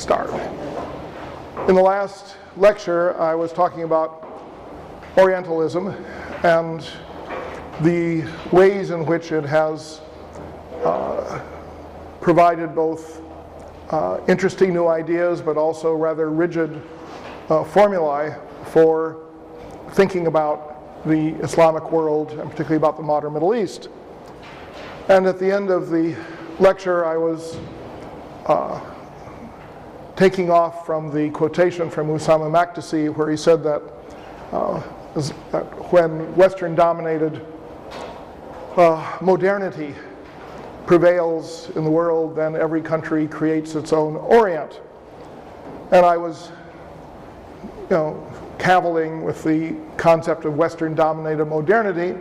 start. In the last lecture, I was talking about Orientalism and the ways in which it has provided both interesting new ideas but also rather rigid formulae for thinking about the Islamic world and particularly about the modern Middle East. And at the end of the lecture, I was taking off from the quotation from Usama Makdisi where he said that when Western-dominated modernity prevails in the world, then every country creates its own Orient. And I was, cavilling with the concept of Western-dominated modernity,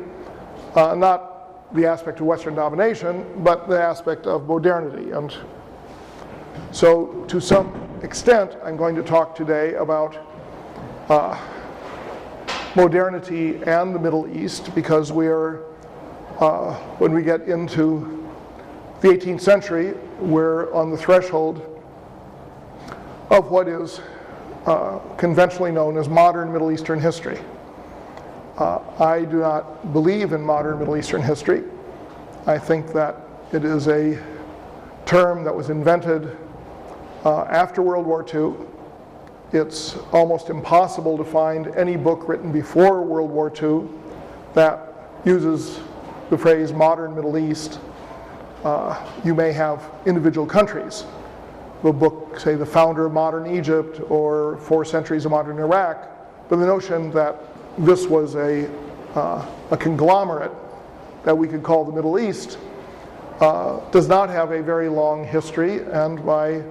not the aspect of Western domination, but the aspect of modernity. And so, to some extent, I'm going to talk today about modernity and the Middle East, because we are, when we get into the 18th century, we're on the threshold of what is conventionally known as modern Middle Eastern history. I do not believe in modern Middle Eastern history. I think that it is a term that was invented after World War II. It's almost impossible to find any book written before World War II that uses the phrase modern Middle East. You may have individual countries. The book, say, The Founder of Modern Egypt or 4 Centuries of Modern Iraq, but the notion that this was a conglomerate that we could call the Middle East does not have a very long history, and my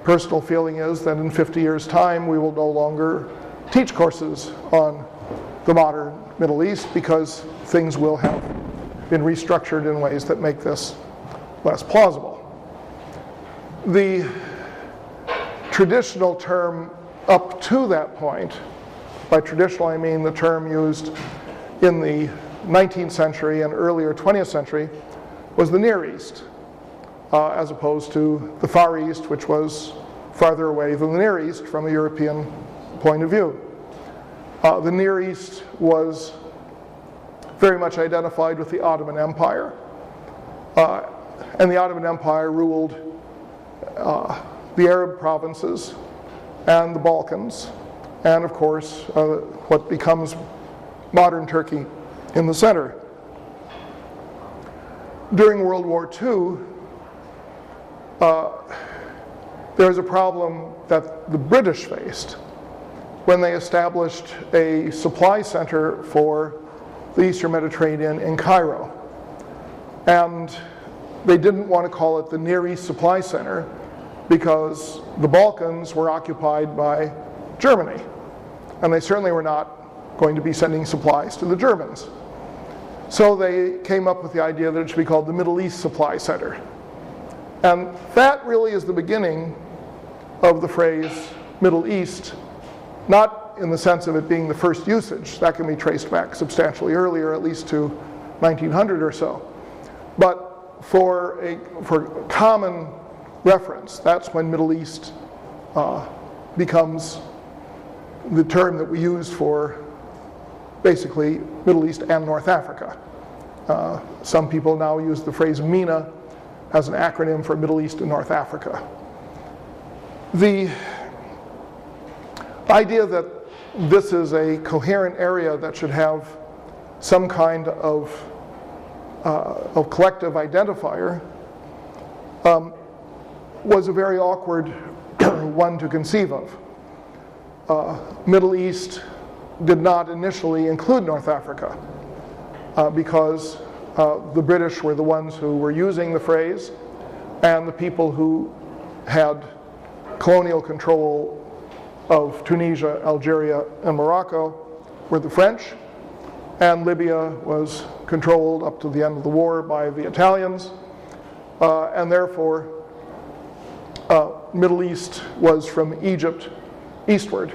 personal feeling is that in 50 years' time we will no longer teach courses on the modern Middle East because things will have been restructured in ways that make this less plausible. The traditional term up to that point, by traditional I mean the term used in the 19th century and earlier 20th century, was the Near East, as opposed to the Far East, which was farther away than the Near East from a European point of view. The Near East was very much identified with the Ottoman Empire, and the Ottoman Empire ruled the Arab provinces and the Balkans, and of course what becomes modern Turkey in the center. During World War II, there's a problem that the British faced when they established a supply center for the Eastern Mediterranean in Cairo. And they didn't want to call it the Near East Supply Center because the Balkans were occupied by Germany, and they certainly were not going to be sending supplies to the Germans. So they came up with the idea that it should be called the Middle East Supply Center. And that really is the beginning of the phrase Middle East, not in the sense of it being the first usage. That can be traced back substantially earlier, at least to 1900 or so. But for common reference, that's when Middle East becomes the term that we use for basically Middle East and North Africa. Some people now use the phrase MENA as an acronym for Middle East and North Africa. The idea that this is a coherent area that should have some kind of collective identifier was a very awkward one to conceive of. Middle East did not initially include North Africa because the British were the ones who were using the phrase, and the people who had colonial control of Tunisia, Algeria, and Morocco were the French, and Libya was controlled up to the end of the war by the Italians, and therefore Middle East was from Egypt eastward.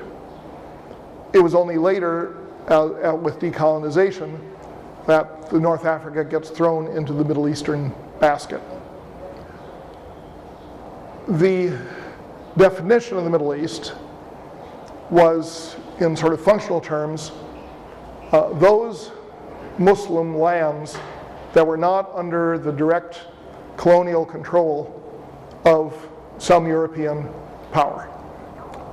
It was only later, with decolonization, that the North Africa gets thrown into the Middle Eastern basket. The definition of the Middle East was, in sort of functional terms, those Muslim lands that were not under the direct colonial control of some European power,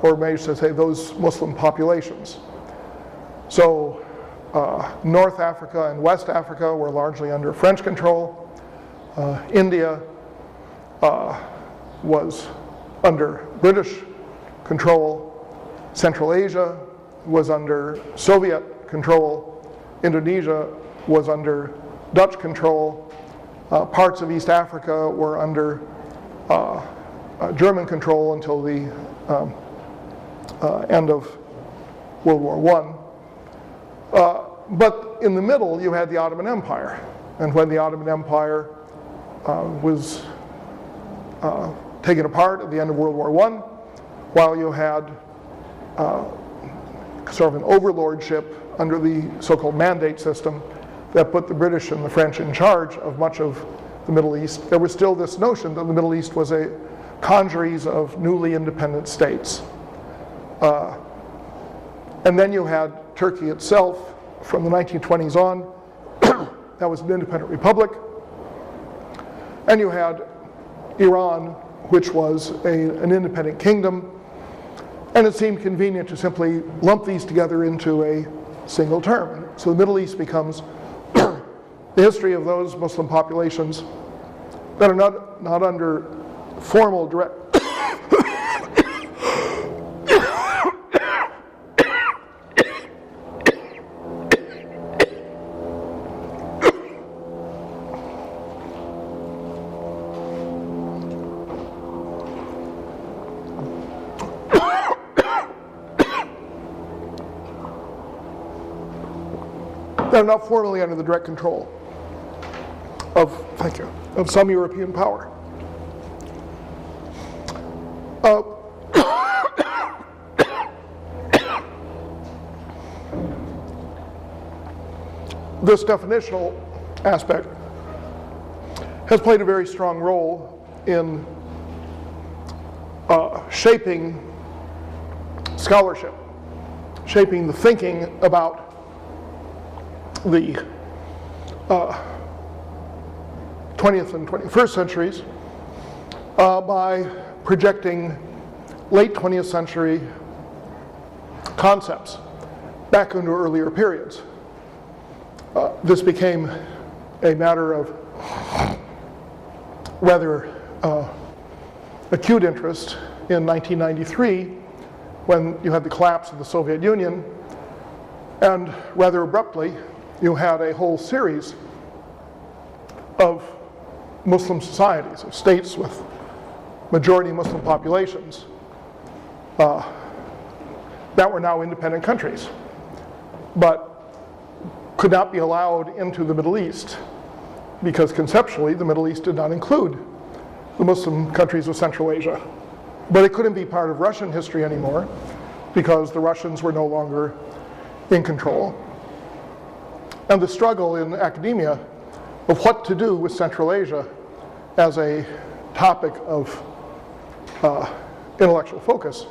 or maybe should say those Muslim populations. So North Africa and West Africa were largely under French control. India was under British control. Central Asia was under Soviet control. Indonesia was under Dutch control. Parts of East Africa were under German control until the end of World War I. But in the middle, you had the Ottoman Empire. And when the Ottoman Empire was taken apart at the end of World War I, while you had sort of an overlordship under the so-called mandate system that put the British and the French in charge of much of the Middle East, there was still this notion that the Middle East was a congeries of newly independent states. And then you had Turkey itself from the 1920s on. That was an independent republic. And you had Iran, which was an independent kingdom. And it seemed convenient to simply lump these together into a single term. So the Middle East becomes the history of those Muslim populations that are not under formal direct they're not formally under the direct control of some European power. This definitional aspect has played a very strong role in shaping scholarship, shaping the thinking about the 20th and 21st centuries by projecting late 20th century concepts back into earlier periods. This became a matter of rather acute interest in 1993 when you had the collapse of the Soviet Union, and rather abruptly you had a whole series of Muslim societies, of states with majority Muslim populations that were now independent countries, but could not be allowed into the Middle East because conceptually the Middle East did not include the Muslim countries of Central Asia. But it couldn't be part of Russian history anymore because the Russians were no longer in control. And the struggle in academia of what to do with Central Asia as a topic of intellectual focus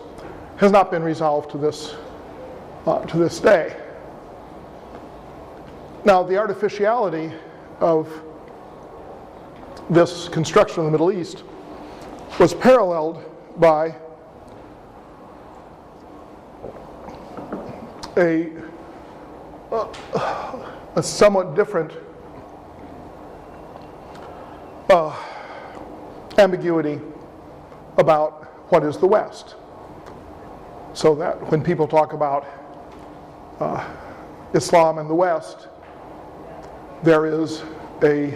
has not been resolved to this day. Now, the artificiality of this construction of the Middle East was paralleled by a somewhat different ambiguity about what is the West. So that when people talk about Islam and the West, there is a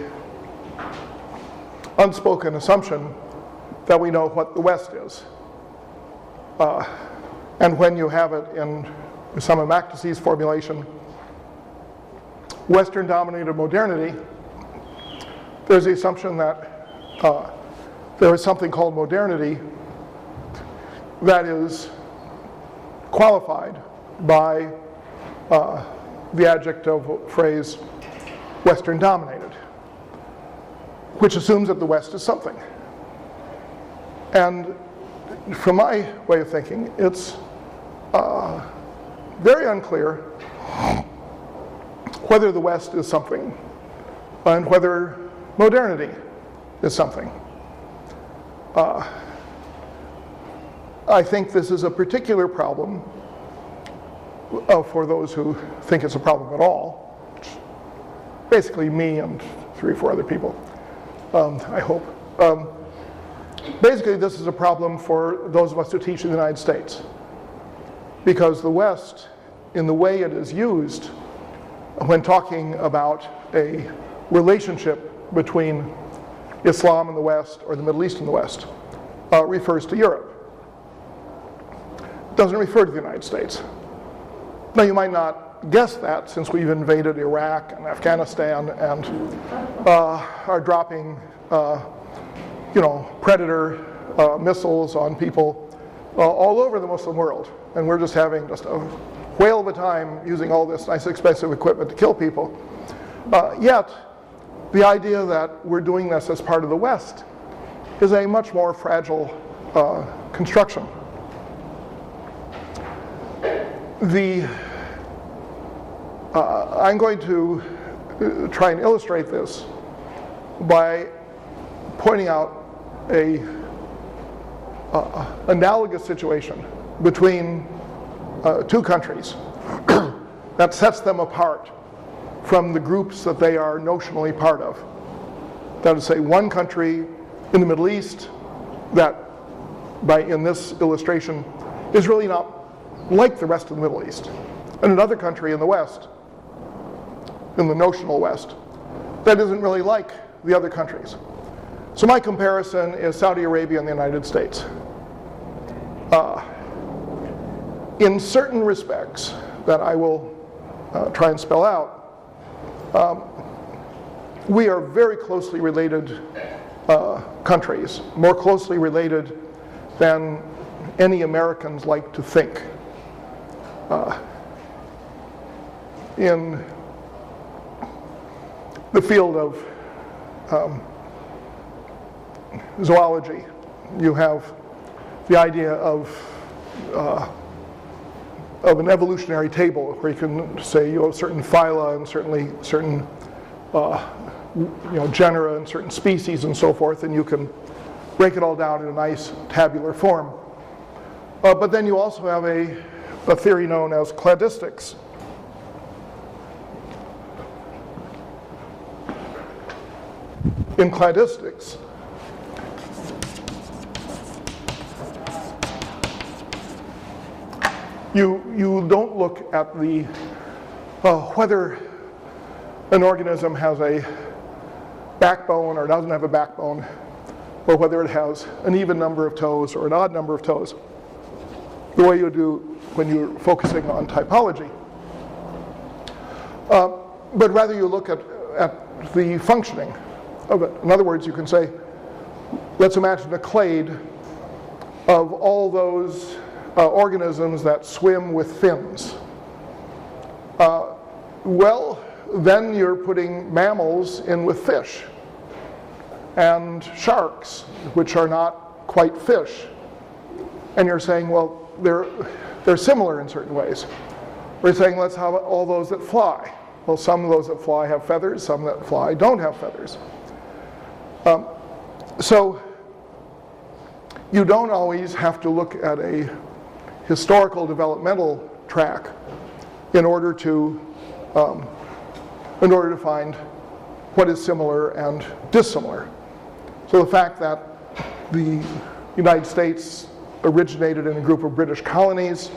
unspoken assumption that we know what the West is. And when you have it in Osama Makdisi's formulation, Western-dominated modernity, there's the assumption that there is something called modernity that is qualified by the adjective phrase Western-dominated, which assumes that the West is something. And from my way of thinking, it's very unclear whether the West is something and whether modernity is something. I think this is a particular problem for those who think it's a problem at all. Basically me and 3 or 4 other people, I hope. Basically this is a problem for those of us who teach in the United States. Because the West, in the way it is used when talking about a relationship between Islam in the West or the Middle East in the West, refers to Europe. It doesn't refer to the United States. Now you might not guess that since we've invaded Iraq and Afghanistan and are dropping Predator missiles on people all over the Muslim world. And we're just having just a whale of a time using all this nice expensive equipment to kill people. Yet, the idea that we're doing this as part of the West is a much more fragile construction. I'm going to try and illustrate this by pointing out a analogous situation between 2 countries that sets them apart from the groups that they are notionally part of. That is, say, one country in the Middle East that, in this illustration, is really not like the rest of the Middle East, and another country in the West, in the notional West, that isn't really like the other countries. So my comparison is Saudi Arabia and the United States. In certain respects that I will try and spell out, we are very closely related countries, more closely related than any Americans like to think. In the field of zoology, you have the idea of an evolutionary table where you can say you have certain phyla and certain genera and certain species and so forth, and you can break it all down in a nice tabular form. But then you also have a theory known as cladistics. In cladistics, you don't look at the whether an organism has a backbone or doesn't have a backbone, or whether it has an even number of toes or an odd number of toes, the way you do when you're focusing on typology. But rather you look at the functioning of it. In other words, you can say, let's imagine a clade of all those organisms that swim with fins. Well, then you're putting mammals in with fish, and sharks, which are not quite fish. And you're saying, well, they're similar in certain ways. We're saying, let's have all those that fly. Well, some of those that fly have feathers, some that fly don't have feathers. So you don't always have to look at a historical developmental track in order to find what is similar and dissimilar. So the fact that the United States originated in a group of British colonies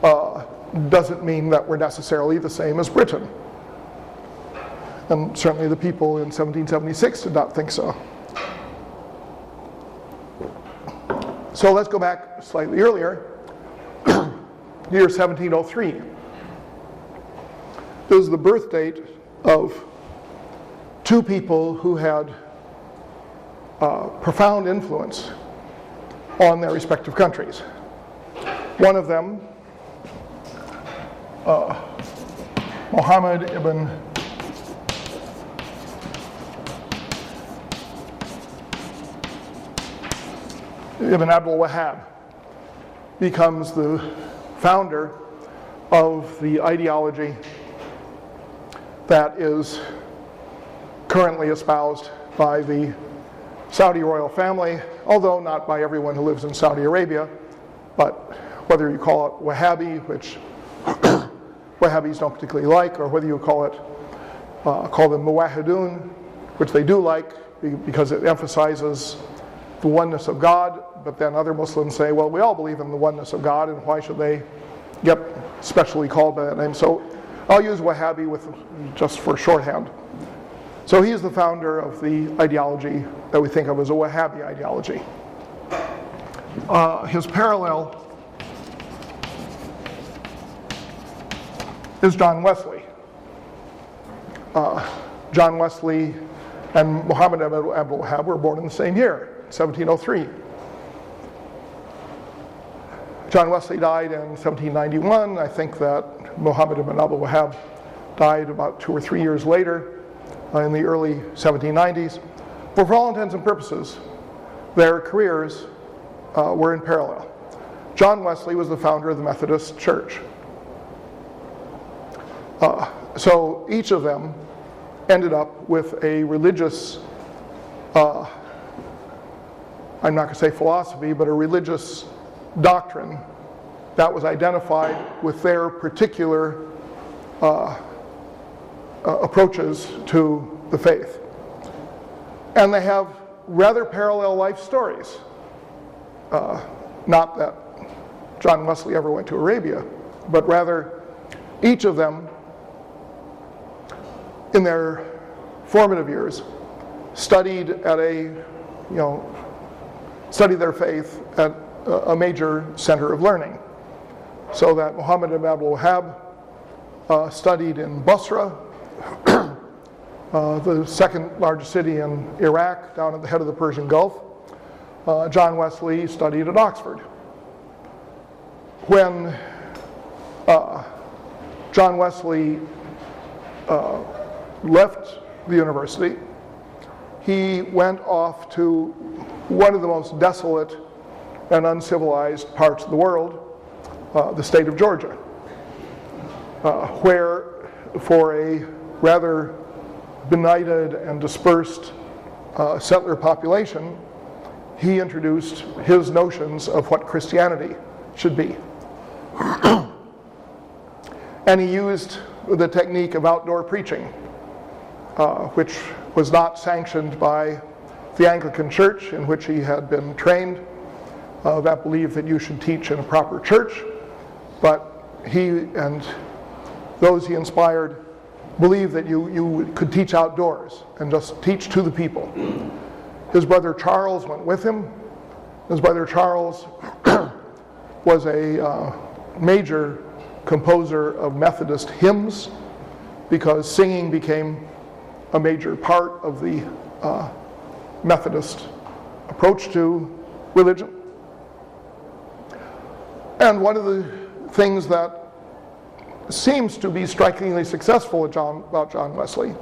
doesn't mean that we're necessarily the same as Britain. And certainly the people in 1776 did not think so. So let's go back slightly earlier, year 1703. This is the birth date of 2 people who had profound influence on their respective countries. One of them, Muhammad ibn Ibn Abdul Wahhab becomes the founder of the ideology that is currently espoused by the Saudi royal family, although not by everyone who lives in Saudi Arabia, but whether you call it Wahhabi, which Wahhabis don't particularly like, or whether you call them Muwahhidun, which they do like because it emphasizes the oneness of God, but then other Muslims say, well, we all believe in the oneness of God, and why should they get specially called by that name? So I'll use Wahhabi just for shorthand. So he's the founder of the ideology that we think of as a Wahhabi ideology. His parallel is John Wesley. John Wesley and Muhammad Abdul Wahhab were born in the same year, 1703. John Wesley died in 1791. I think that Muhammad ibn Abdul Wahhab died about 2 or 3 years later, in the early 1790s. But for all intents and purposes, their careers were in parallel. John Wesley was the founder of the Methodist Church. So each of them ended up with a religious, I'm not going to say philosophy, but a religious doctrine that was identified with their particular approaches to the faith. And they have rather parallel life stories. Not that John Wesley ever went to Arabia, but rather each of them in their formative years studied their faith at a major center of learning. So that Muhammad ibn Abdul Wahhab studied in Basra, the second largest city in Iraq, down at the head of the Persian Gulf. John Wesley studied at Oxford. When John Wesley left the university, he went off to one of the most desolate and uncivilized parts of the world, the state of Georgia, where for a rather benighted and dispersed settler population, he introduced his notions of what Christianity should be. And he used the technique of outdoor preaching, which was not sanctioned by the Anglican Church in which he had been trained, that believed that you should teach in a proper church, but he and those he inspired believed that you could teach outdoors and just teach to the people. His brother Charles went with him. His brother Charles was a major composer of Methodist hymns because singing became a major part of the Methodist approach to religion. And one of the things that seems to be strikingly successful about John Wesley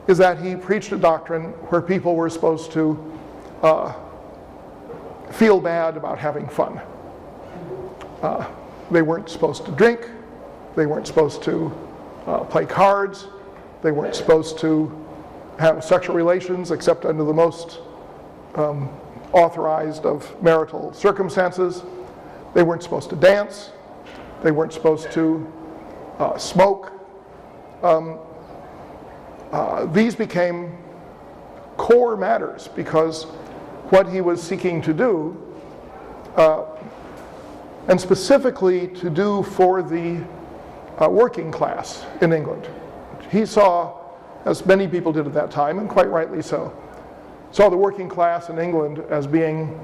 is that he preached a doctrine where people were supposed to feel bad about having fun. They weren't supposed to drink, they weren't supposed to play cards, they weren't supposed to have sexual relations except under the most authorized of marital circumstances. They weren't supposed to dance, they weren't supposed to smoke. These became core matters because what he was seeking to do, and specifically to do for the working class in England. He saw, as many people did at that time, and quite rightly so, saw the working class in England as being,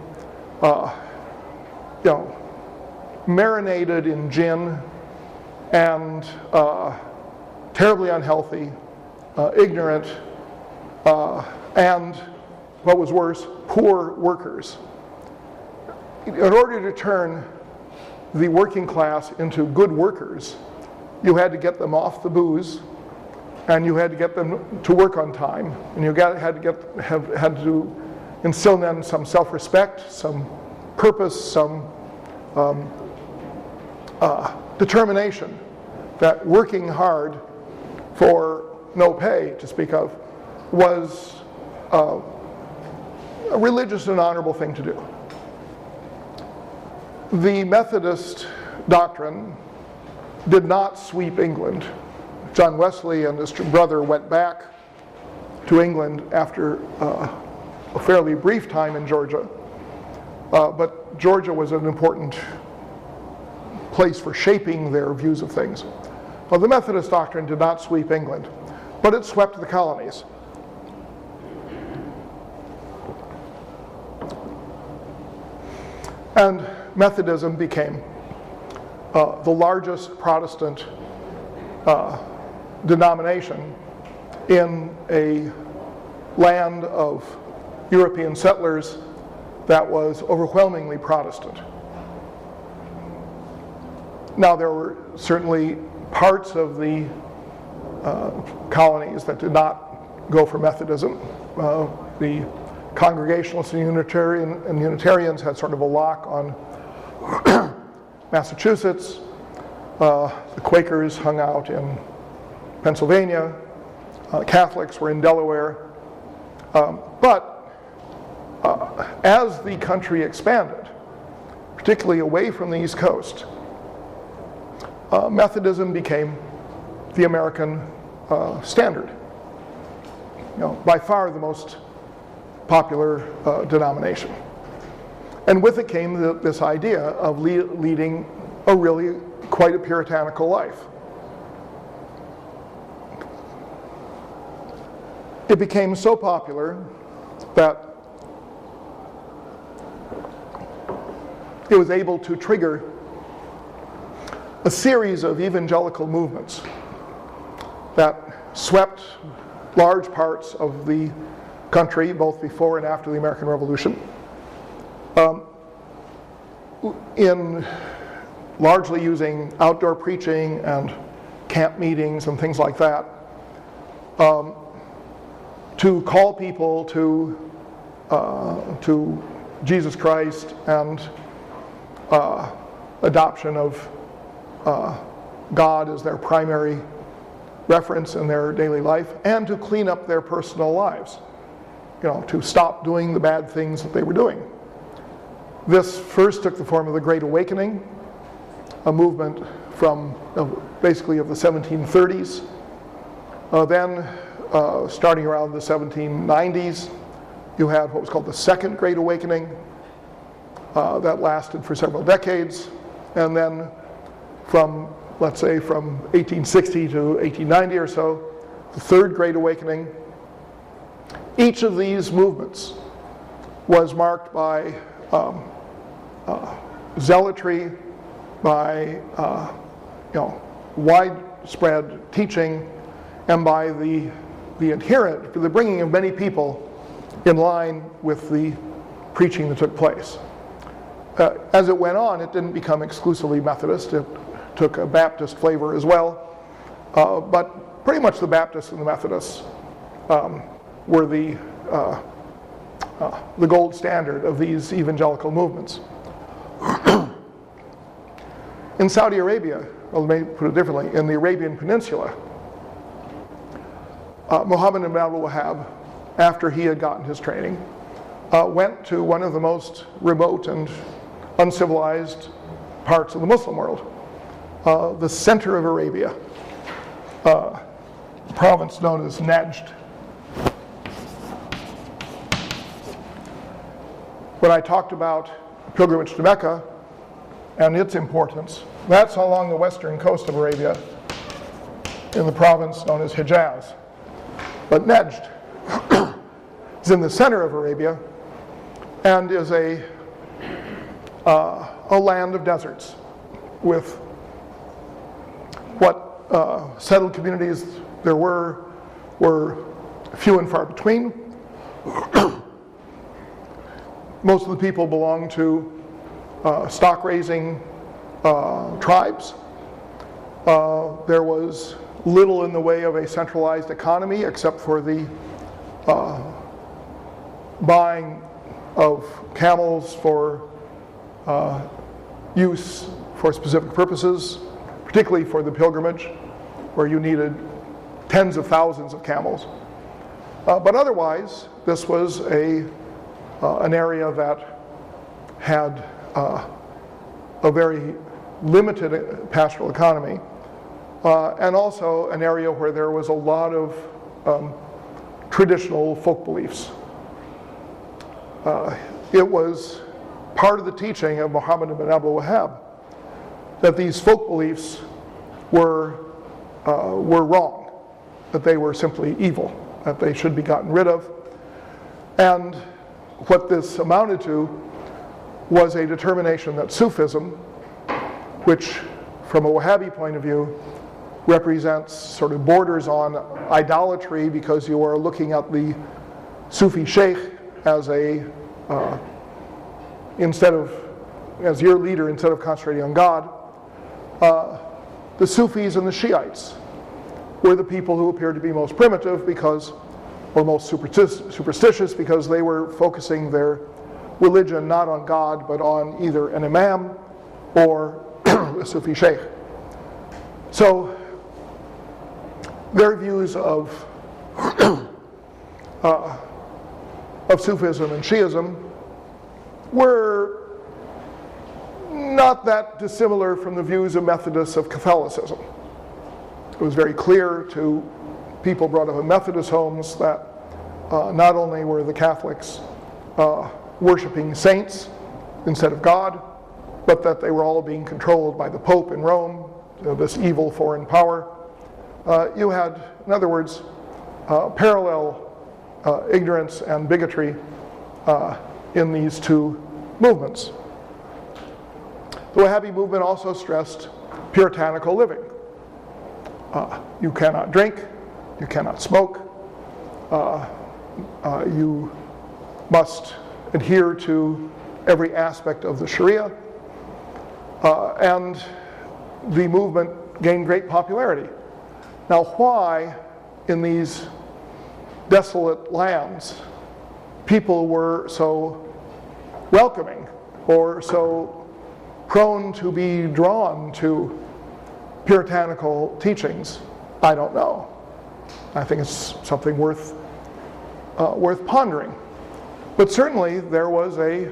marinated in gin and terribly unhealthy, ignorant, and what was worse, poor workers. In order to turn the working class into good workers, you had to get them off the booze, and you had to get them to work on time, and you had to instill in them some self-respect, some purpose, some determination that working hard for no pay, to speak of, was a religious and honorable thing to do. The Methodist doctrine did not sweep England. John Wesley and his brother went back to England after a fairly brief time in Georgia. But Georgia was an important place for shaping their views of things. Well, the Methodist doctrine did not sweep England, but it swept the colonies. And Methodism became the largest Protestant denomination in a land of European settlers that was overwhelmingly Protestant. Now, there were certainly parts of the colonies that did not go for Methodism. The Congregationalists and Unitarians had sort of a lock on Massachusetts. The Quakers hung out in Pennsylvania. Catholics were in Delaware. But as the country expanded, particularly away from the East Coast, Methodism became the American standard. By far the most popular denomination. And with it came this idea of leading a really quite a puritanical life. It became so popular that it was able to trigger a series of evangelical movements that swept large parts of the country, both before and after the American Revolution, in largely using outdoor preaching and camp meetings and things like that, to call people to Jesus Christ and adoption of God as their primary reference in their daily life, and to clean up their personal lives, to stop doing the bad things that they were doing. This first took the form of the Great Awakening, a movement from basically of the 1730s. Then, starting around the 1790s, you had what was called the Second Great Awakening that lasted for several decades. And then from, let's say, from 1860 to 1890 or so, the Third Great Awakening. Each of these movements was marked by zealotry, by widespread teaching, and by the bringing of many people in line with the preaching that took place. As it went on, it didn't become exclusively Methodist. It took a Baptist flavor as well, but pretty much the Baptists and the Methodists were the gold standard of these evangelical movements. In Saudi Arabia, well, let me put it differently, in the Arabian Peninsula, Muhammad ibn Abdul Wahhab, after he had gotten his training, went to one of the most remote and uncivilized parts of the Muslim world, the center of Arabia, a province known as Najd. When I talked about pilgrimage to Mecca and its importance, that's along the western coast of Arabia in the province known as Hijaz. But Najd is in the center of Arabia and is a land of deserts with what settled communities there were few and far between. Most of the people belonged to stock raising tribes. There was little in the way of a centralized economy except for the buying of camels for use for specific purposes, particularly for the pilgrimage, where you needed tens of thousands of camels. But otherwise, this was an area that had a very limited pastoral economy, and also an area where there was a lot of traditional folk beliefs. It was part of the teaching of Muhammad ibn Abdul Wahhab that these folk beliefs were wrong, that they were simply evil, that they should be gotten rid of. And what this amounted to was a determination that Sufism, which from a Wahhabi point of view represents sort of borders on idolatry, because you are looking at the Sufi sheikh as as your leader instead of concentrating on God. The Sufis and the Shiites were the people who appeared to be most primitive or most superstitious, because they were focusing their religion not on God but on either an imam or a Sufi sheikh. So their views of Sufism and Shiism were not that dissimilar from the views of Methodists of Catholicism. It was very clear to people brought up in Methodist homes that not only were the Catholics worshiping saints instead of God, but that they were all being controlled by the Pope in Rome, this evil foreign power. You had, in other words, parallel ignorance and bigotry in these two movements. The Wahhabi movement also stressed puritanical living. You cannot drink, you cannot smoke, you must adhere to every aspect of the Sharia, and the movement gained great popularity. Now, why in these desolate lands people were so welcoming or so prone to be drawn to puritanical teachings, I don't know. I think it's something worth pondering. But certainly there was a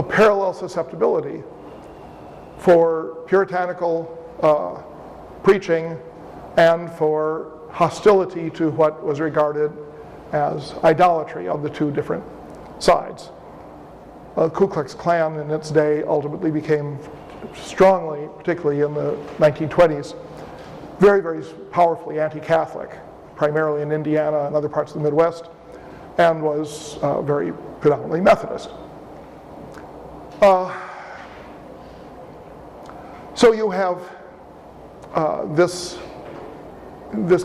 parallel susceptibility for puritanical preaching and for hostility to what was regarded as idolatry on the two different sides. Ku Klux Klan in its day ultimately became strongly, particularly in the 1920s, very, very powerfully anti-Catholic, primarily in Indiana and other parts of the Midwest, and was very predominantly Methodist. So you have this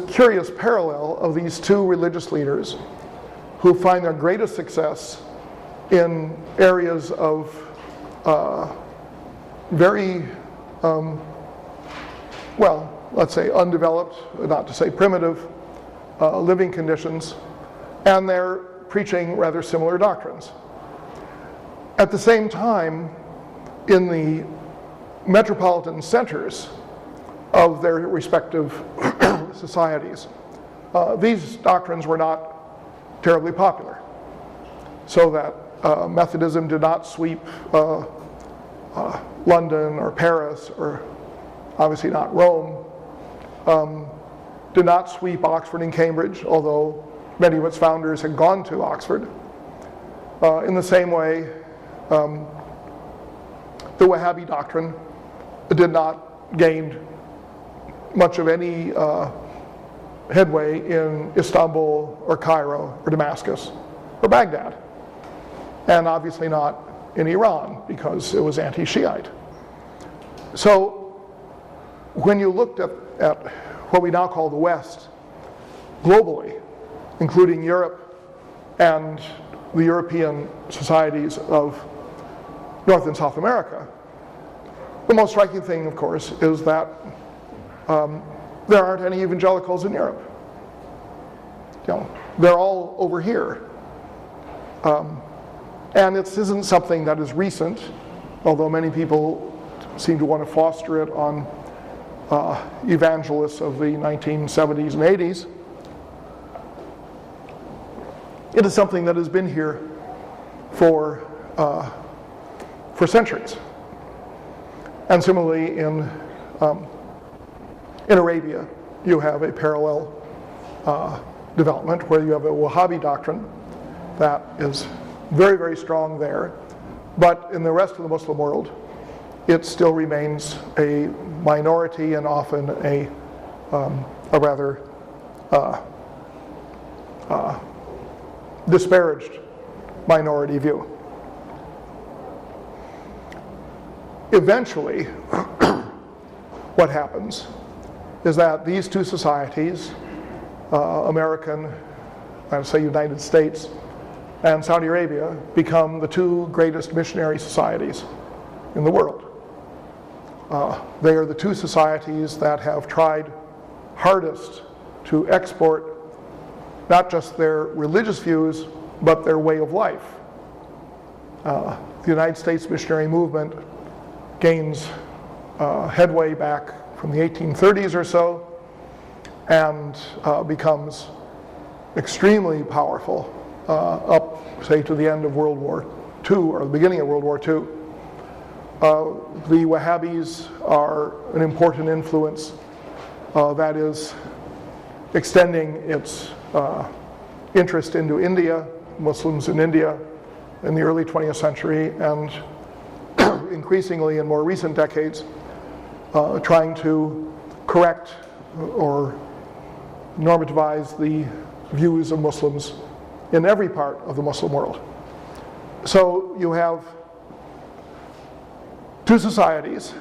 curious parallel of these two religious leaders who find their greatest success in areas of very, let's say undeveloped, not to say primitive, living conditions, and they're preaching rather similar doctrines. At the same time, in the metropolitan centers of their respective societies, these doctrines were not terribly popular. So that Methodism did not sweep London or Paris, or obviously not Rome, did not sweep Oxford and Cambridge, although many of its founders had gone to Oxford. In the same way, the Wahhabi doctrine did not gain much of any headway in Istanbul or Cairo or Damascus or Baghdad, and obviously not in Iran because it was anti-Shiite. So when you looked at what we now call the West globally, including Europe and the European societies of North and South America, the most striking thing, of course, is that there aren't any evangelicals in Europe. They're all over here. And it isn't something that is recent, although many people seem to want to foster it on evangelists of the 1970s and 80s. It is something that has been here for centuries. And similarly, in Arabia, you have a parallel development where you have a Wahhabi doctrine that is very, very strong there, but in the rest of the Muslim world, it still remains a minority and often a rather disparaged minority view. Eventually, what happens is that these two societies, American, I'd say United States, and Saudi Arabia, become the two greatest missionary societies in the world. They are the two societies that have tried hardest to export not just their religious views, but their way of life. The United States missionary movement gains headway back from the 1830s or so, and becomes extremely powerful up, say, to the end of World War II or the beginning of World War II. The Wahhabis are an important influence that is extending its interest into India, Muslims in India in the early 20th century, and increasingly in more recent decades, trying to correct or normativize the views of Muslims in every part of the Muslim world. So you have two societies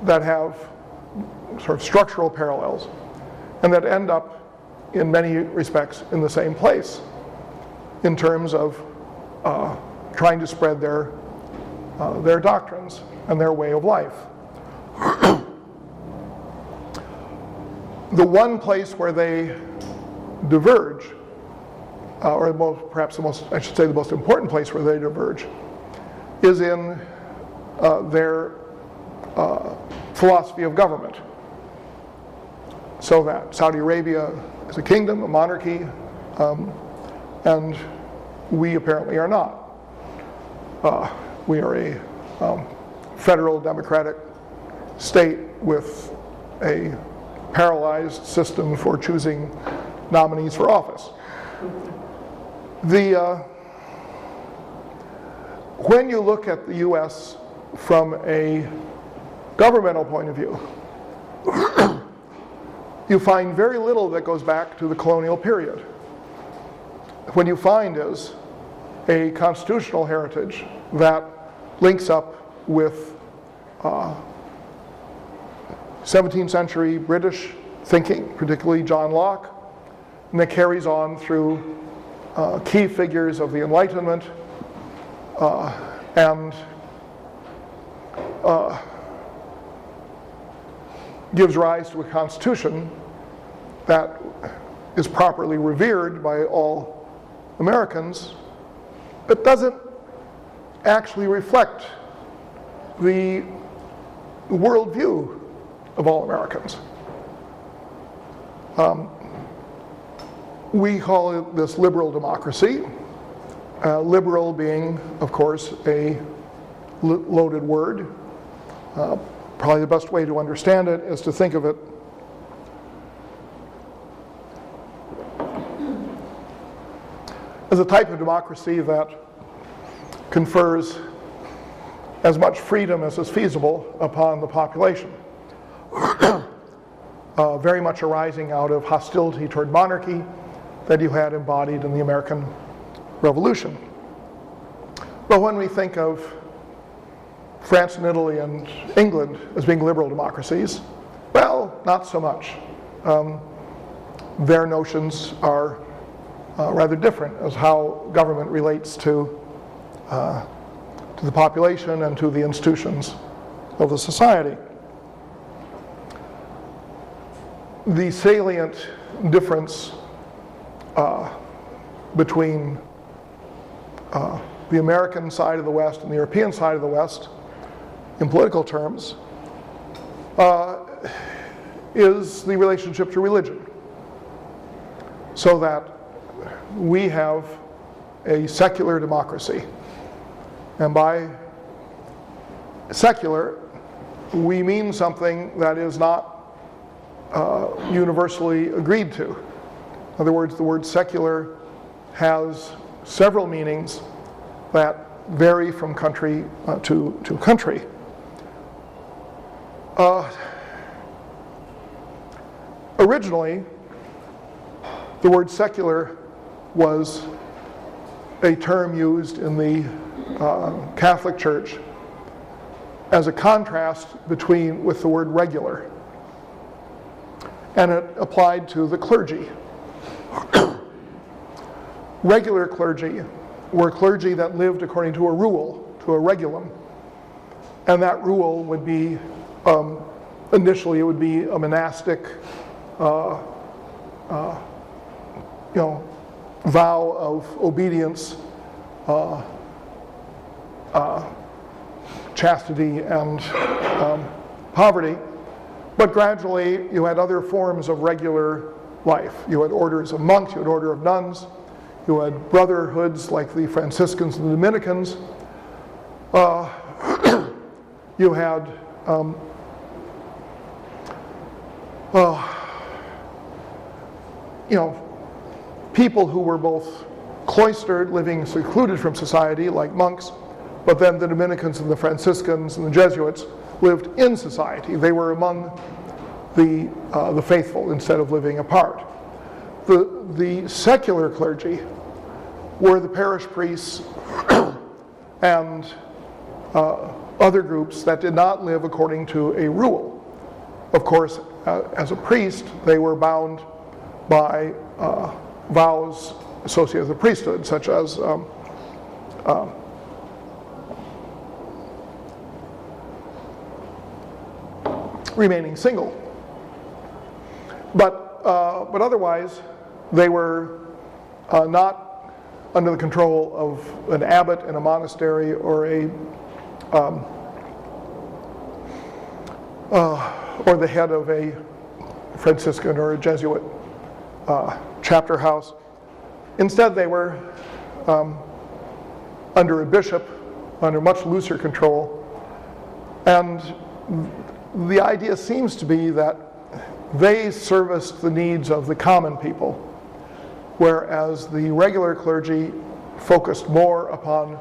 that have sort of structural parallels and that end up in many respects in the same place in terms of trying to spread their doctrines and their way of life. The one place where they diverge, or perhaps the most important place where they diverge, is in their philosophy of government. So that Saudi Arabia is a kingdom, a monarchy, and we apparently are not. We are a federal democratic state with a paralyzed system for choosing nominees for office. When you look at the U.S. from a governmental point of view, you find very little that goes back to the colonial period. What you find is a constitutional heritage that links up with 17th century British thinking, particularly John Locke, and that carries on through key figures of the Enlightenment and gives rise to a constitution that is properly revered by all Americans, but doesn't actually reflect the worldview of all Americans. We call this liberal democracy, liberal being, of course, a loaded word. Probably the best way to understand it is to think of it as a type of democracy that confers as much freedom as is feasible upon the population. Very much arising out of hostility toward monarchy that you had embodied in the American Revolution. But when we think of France and Italy and England as being liberal democracies, well, not so much. Their notions are rather different as how government relates to the population and to the institutions of the society. The salient difference between the American side of the West and the European side of the West, in political terms, is the relationship to religion. So that we have a secular democracy. And by secular, we mean something that is not universally agreed to. In other words, the word secular has several meanings that vary from country to country. Originally, the word secular was a term used in the Catholic Church as a contrast with the word regular. And it applied to the clergy. Regular clergy were clergy that lived according to a rule, to a regulum. And that rule would be, initially it would be a monastic vow of obedience, chastity, and poverty. But gradually you had other forms of regular life. You had orders of monks, you had order of nuns, you had brotherhoods like the Franciscans and the Dominicans. You had people who were both cloistered, living secluded from society, like monks, but then the Dominicans and the Franciscans and the Jesuits lived in society. They were among the faithful instead of living apart. The secular clergy were the parish priests and other groups that did not live according to a rule. Of course, as a priest, they were bound by vows associated with the priesthood, such as remaining single. But otherwise, they were not under the control of an abbot in a monastery or or the head of a Franciscan or a Jesuit chapter house. Instead, they were under a bishop, under much looser control. And the idea seems to be that they serviced the needs of the common people, whereas the regular clergy focused more upon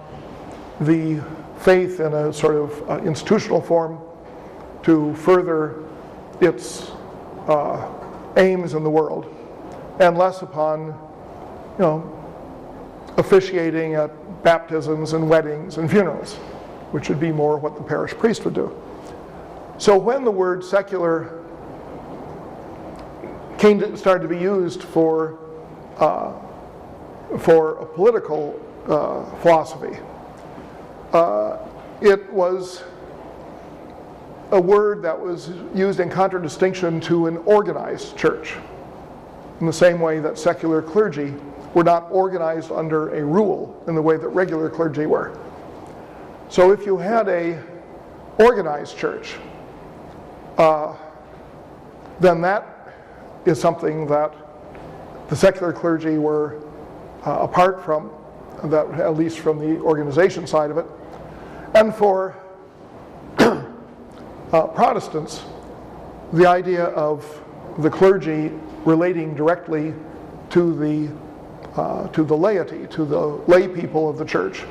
the faith in a sort of institutional form to further its aims in the world, and less upon, officiating at baptisms and weddings and funerals, which would be more what the parish priest would do. So when the word secular started to be used for a political philosophy, it was a word that was used in contradistinction to an organized church, in the same way that secular clergy were not organized under a rule in the way that regular clergy were. So if you had a organized church, then that is something that the secular clergy were apart from, that at least from the organization side of it. And for Protestants, the idea of the clergy relating directly to the laity, to the lay people of the church,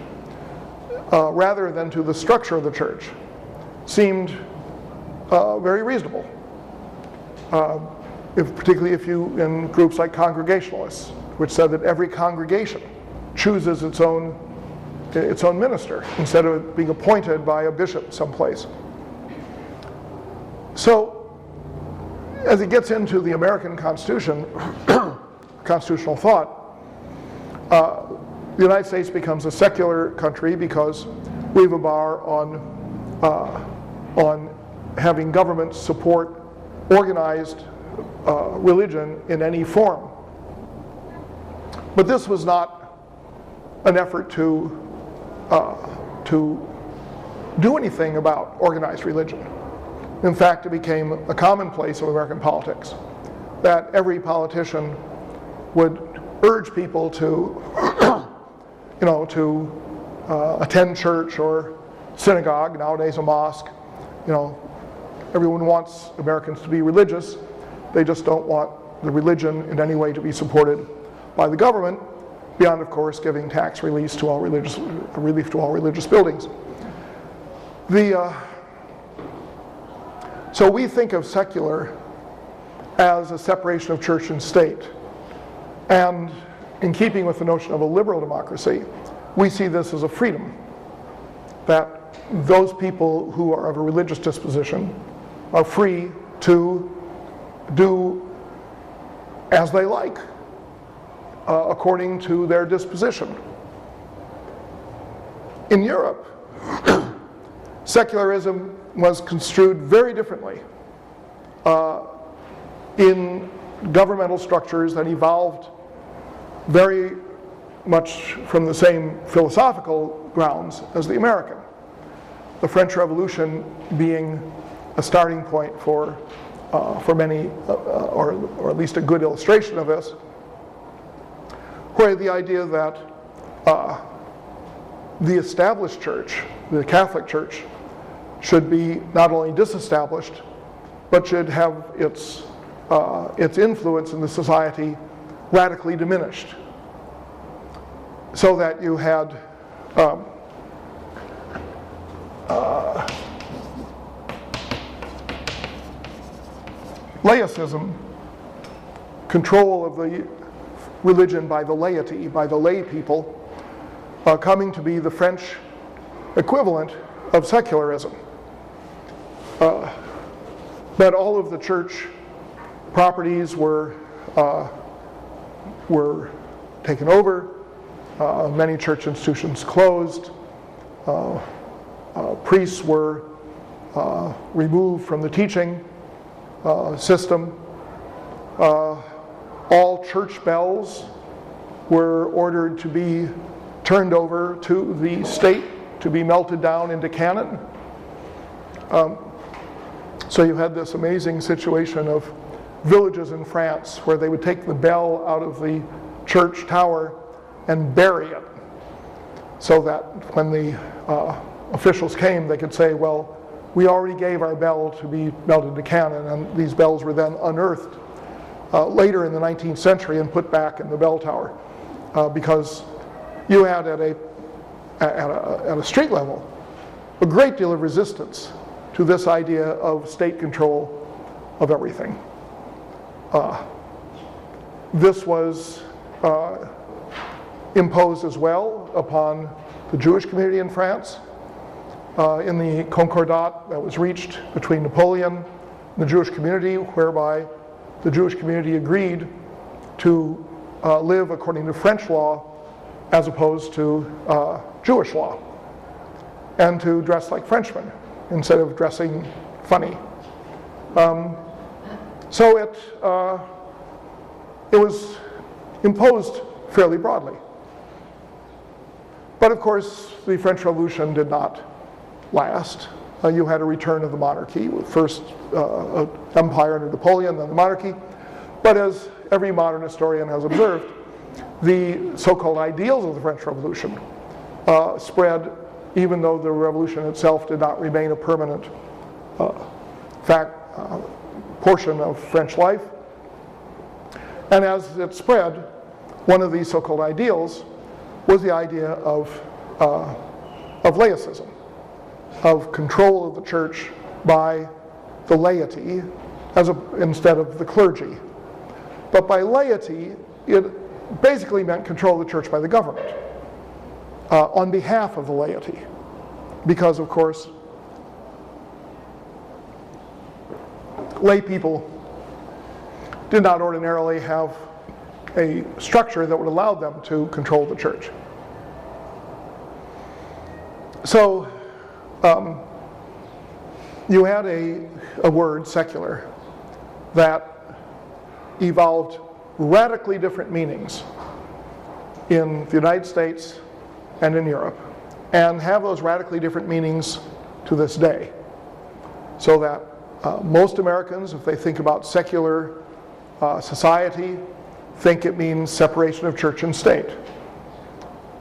rather than to the structure of the church, seemed very reasonable. Particularly if you, in groups like Congregationalists, which said that every congregation chooses its own minister instead of being appointed by a bishop someplace. So, as it gets into the American Constitution, constitutional thought, the United States becomes a secular country because we have a bar on having government support organized religion in any form. But this was not an effort to do anything about organized religion. In fact, it became a commonplace of American politics that every politician would urge people to, attend church or synagogue, nowadays a mosque. Everyone wants Americans to be religious. They just don't want the religion in any way to be supported by the government, beyond, of course, giving tax relief to all religious buildings. So we think of secular as a separation of church and state. And in keeping with the notion of a liberal democracy, we see this as a freedom, that those people who are of a religious disposition are free to do as they like, according to their disposition. In Europe, secularism was construed very differently in governmental structures that evolved very much from the same philosophical grounds as the American. The French Revolution being a starting point for many, or at least a good illustration of this, where the idea that the established church, the Catholic Church, should be not only disestablished, but should have its influence in the society radically diminished, so that you had laicism, control of the religion by the laity, by the lay people, coming to be the French equivalent of secularism. That all of the church properties were taken over, many church institutions closed, priests were removed from the teaching system. All church bells were ordered to be turned over to the state to be melted down into cannon. So you had this amazing situation of villages in France where they would take the bell out of the church tower and bury it, so that when the officials came, they could say, well, we already gave our bell to be melted to cannon, and these bells were then unearthed later in the 19th century and put back in the bell tower, because you had at a street level a great deal of resistance to this idea of state control of everything. This was imposed as well upon the Jewish community in France in the Concordat that was reached between Napoleon and the Jewish community, whereby the Jewish community agreed to live according to French law as opposed to Jewish law, and to dress like Frenchmen instead of dressing funny. So it was imposed fairly broadly. But of course, the French Revolution did not last. You had a return of the monarchy, first empire under Napoleon, then the monarchy. But as every modern historian has observed, the so-called ideals of the French Revolution spread, even though the revolution itself did not remain a permanent portion of French life. And as it spread, one of these so-called ideals was the idea of laicism, of control of the church by the laity instead of the clergy. But by laity, it basically meant control of the church by the government on behalf of the laity. Because, of course, lay people did not ordinarily have a structure that would allow them to control the church. So you had a word, secular, that evolved radically different meanings in the United States and in Europe, and have those radically different meanings to this day. So that most Americans, if they think about secular society, think it means separation of church and state.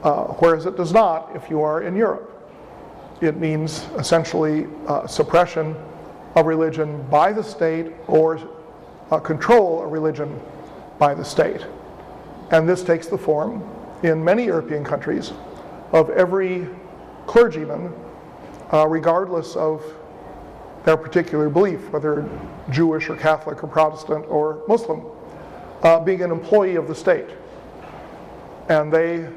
Whereas it does not if you are in Europe. It means essentially suppression of religion by the state or control of religion by the state. And this takes the form, in many European countries, of every clergyman, regardless of their particular belief, whether Jewish or Catholic or Protestant or Muslim, being an employee of the state. And they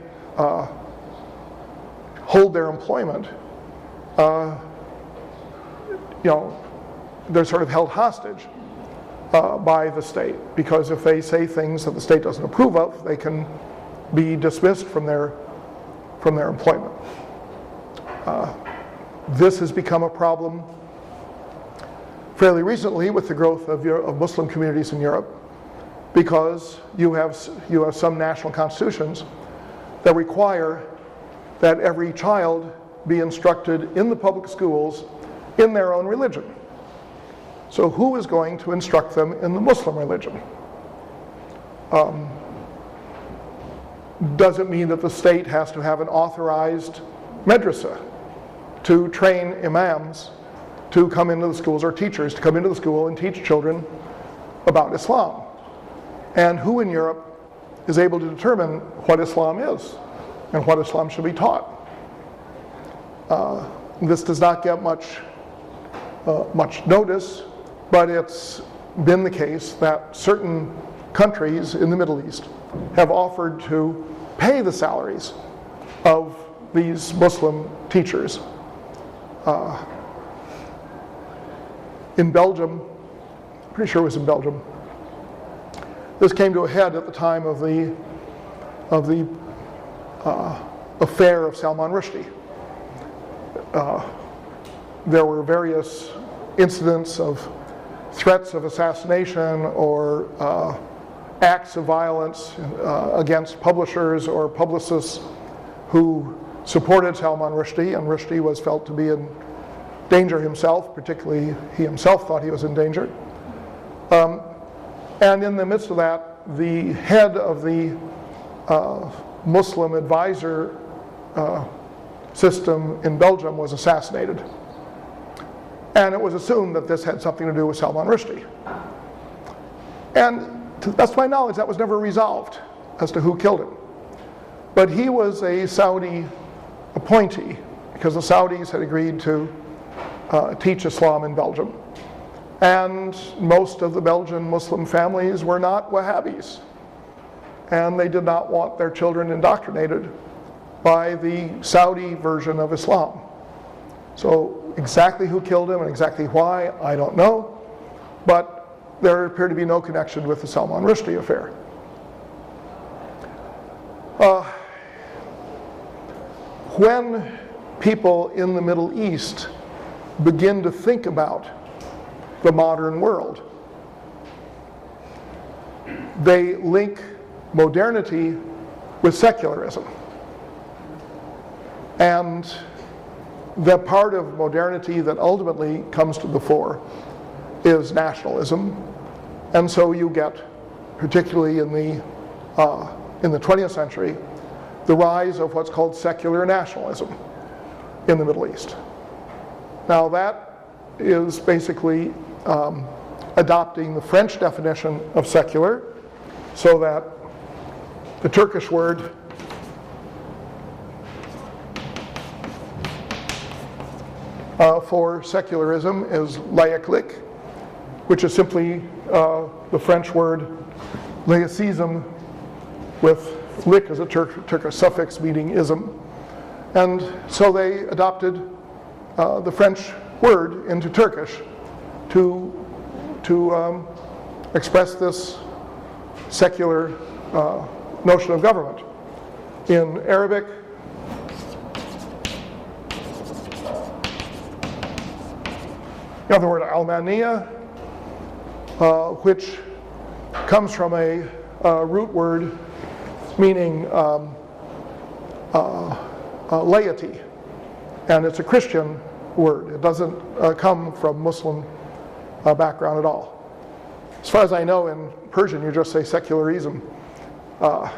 hold their employment, they're sort of held hostage by the state, because if they say things that the state doesn't approve of, they can be dismissed from their employment. This has become a problem fairly recently with the growth of Muslim communities in Europe, because you have some national constitutions that require that every child be instructed in the public schools in their own religion. So who is going to instruct them in the Muslim religion? Does it mean that the state has to have an authorized madrasa to train imams to come into the schools, or teachers to come into the school and teach children about Islam? And who in Europe is able to determine what Islam is and what Islam should be taught? This does not get much notice, but it's been the case that certain countries in the Middle East have offered to pay the salaries of these Muslim teachers. In Belgium, I'm pretty sure it was in Belgium, this came to a head at the time of the affair of Salman Rushdie. There were various incidents of threats of assassination or acts of violence against publishers or publicists who supported Salman Rushdie, and Rushdie was felt to be in danger himself, particularly he himself thought he was in danger. And in the midst of that, the head of the Muslim advisor system in Belgium was assassinated. And it was assumed that this had something to do with Salman Rushdie. And to the best of my knowledge, that was never resolved as to who killed him. But he was a Saudi appointee, because the Saudis had agreed to teach Islam in Belgium. And most of the Belgian Muslim families were not Wahhabis. And they did not want their children indoctrinated by the Saudi version of Islam. So exactly who killed him and exactly why, I don't know. But there appeared to be no connection with the Salman Rushdie affair. When people in the Middle East begin to think about the modern world, they link modernity with secularism. And the part of modernity that ultimately comes to the fore is nationalism. And so you get, particularly in the 20th century, the rise of what's called secular nationalism in the Middle East. Now that is basically adopting the French definition of secular, so that the Turkish word for secularism is laïcité, which is simply the French word laïcisme with lik as a Turkish suffix meaning ism. And so they adopted the French word into Turkish to express this secular notion of government. In Arabic, you have the word Almaniya, which comes from a root word meaning laity, and it's a Christian word. It doesn't come from Muslim background at all. As far as I know, in Persian you just say secularism. But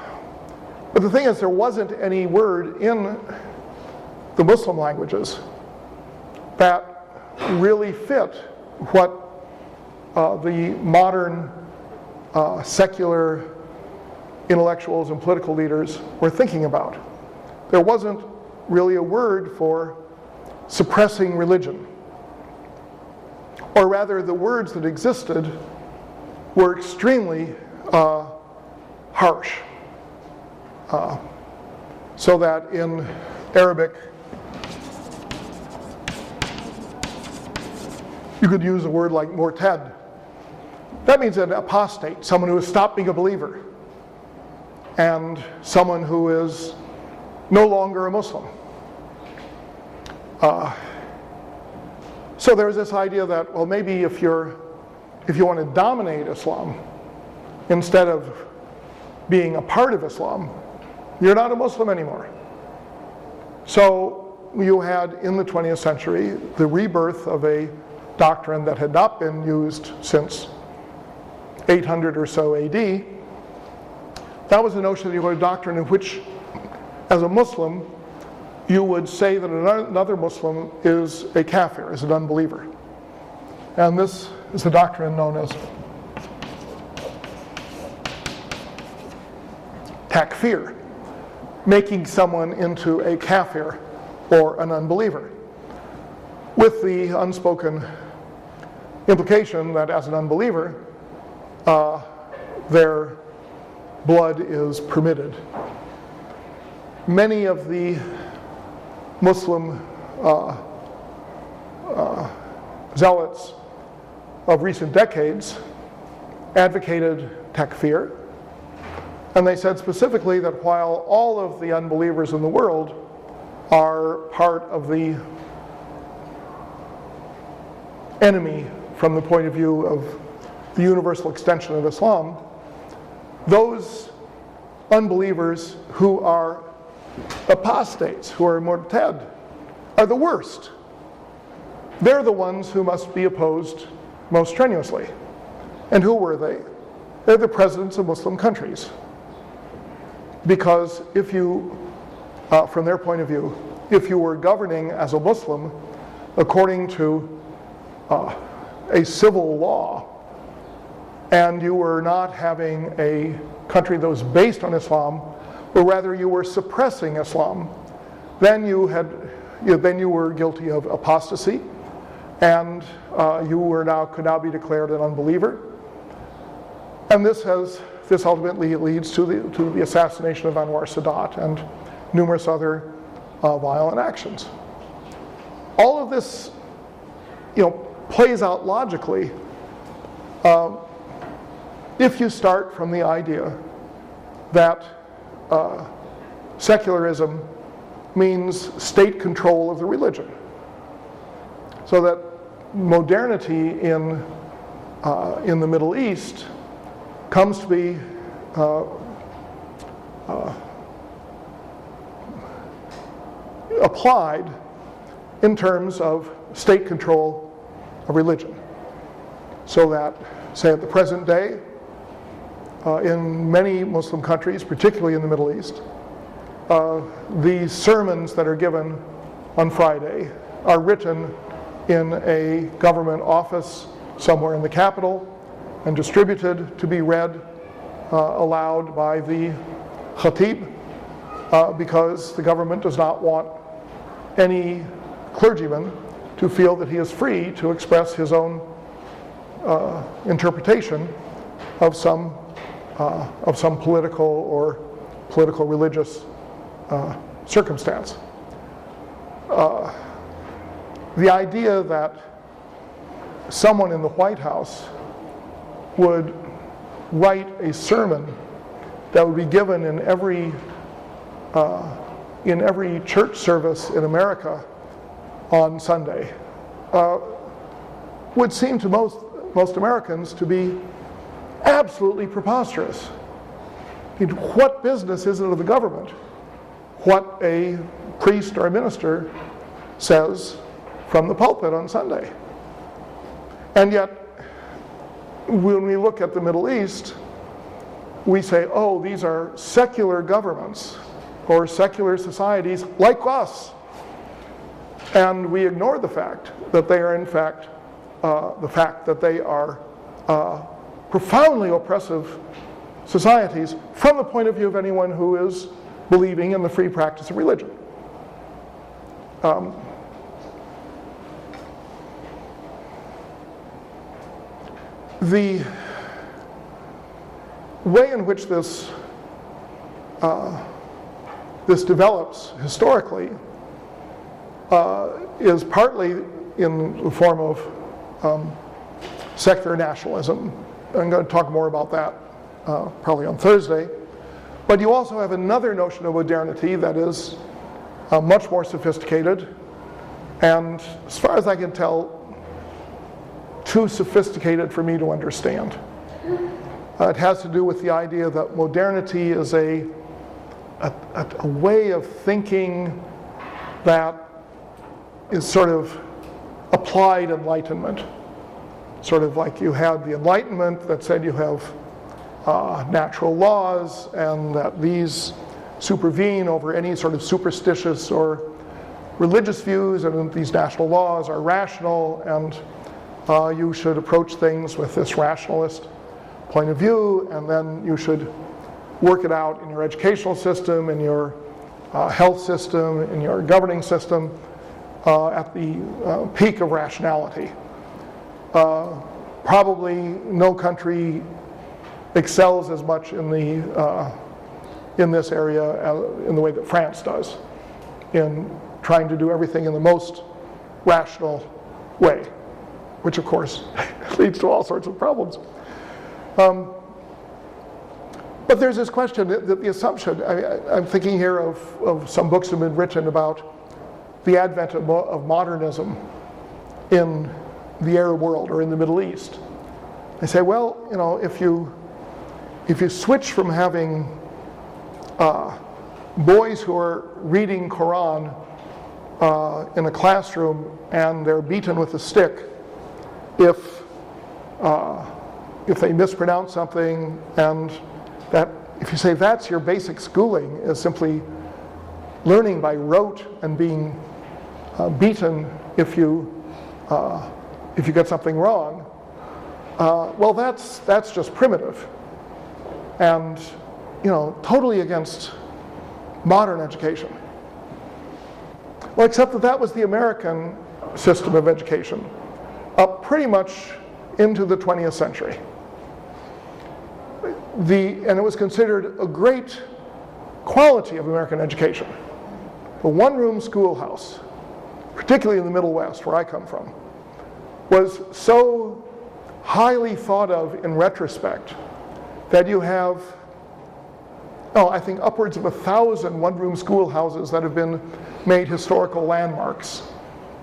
the thing is, there wasn't any word in the Muslim languages that really fit what the modern secular intellectuals and political leaders were thinking about. There wasn't really a word for suppressing religion. Or rather, the words that existed were extremely harsh. So that in Arabic, you could use a word like murtad. That means an apostate, someone who has stopped being a believer, and someone who is no longer a Muslim. So there's this idea that, well, maybe if you want to dominate Islam, instead of being a part of Islam, you're not a Muslim anymore. So you had, in the 20th century, the rebirth of a doctrine that had not been used since 800 or so AD. That was the notion that you had a doctrine in which, as a Muslim, you would say that another Muslim is a kafir, is an unbeliever. And this is the doctrine known as takfir, making someone into a kafir or an unbeliever, with the unspoken implication that as an unbeliever, their blood is permitted. Many of the Muslim zealots of recent decades advocated takfir, and they said specifically that while all of the unbelievers in the world are part of the enemy from the point of view of the universal extension of Islam, those unbelievers who are apostates, who are murtad, are the worst. They're the ones who must be opposed most strenuously. And who were they? They're the presidents of Muslim countries. Because if you, from their point of view, if you were governing as a Muslim according to a civil law, and you were not having a country that was based on Islam, or rather you were suppressing Islam, then you were guilty of apostasy, and you could now be declared an unbeliever. And this ultimately leads to the assassination of Anwar Sadat and numerous other violent actions. All of this, plays out logically if you start from the idea that secularism means state control of the religion. So that modernity in the Middle East comes to be applied in terms of state control of religion. So that, say at the present day, in many Muslim countries, particularly in the Middle East, the sermons that are given on Friday are written in a government office somewhere in the capital and distributed to be read aloud by the khatib, because the government does not want any clergyman to feel that he is free to express his own interpretation of some political or political religious circumstance. The idea that someone in the White House would write a sermon that would be given in every church service in America on Sunday would seem to most Americans to be absolutely preposterous. I mean, what business is it of the government? what a priest or a minister says from the pulpit on Sunday. And yet, when we look at the Middle East, we say, oh, these are secular governments or secular societies like us. And we ignore the fact that they are, in fact, profoundly oppressive societies from the point of view of anyone who is believing in the free practice of religion. The way in which this develops historically is partly in the form of secular nationalism. I'm going to talk more about that probably on Thursday. But you also have another notion of modernity that is much more sophisticated, and as far as I can tell, too sophisticated for me to understand. It has to do with the idea that modernity is a way of thinking that is sort of applied enlightenment. Sort of like you had the Enlightenment that said you have natural laws and that these supervene over any sort of superstitious or religious views, and these national laws are rational, and you should approach things with this rationalist point of view, and then you should work it out in your educational system, in your health system, in your governing system at the peak of rationality. Probably no country excels as much in this area in the way that France does, in trying to do everything in the most rational way, which of course leads to all sorts of problems. But there's this question, the assumption, I'm thinking here of some books that have been written about the advent of modernism in the Arab world or in the Middle East. They say, well, you know, if you switch from having boys who are reading Quran in a classroom and they're beaten with a stick if they mispronounce something, and that if you say that's your basic schooling is simply learning by rote and being beaten if you get something wrong, well, that's just primitive, and totally against modern education. Well, except that was the American system of education up pretty much into the 20th century. And it was considered a great quality of American education. The one-room schoolhouse, particularly in the Middle West, where I come from, was so highly thought of in retrospect that you have, I think upwards of 1,000 one-room schoolhouses that have been made historical landmarks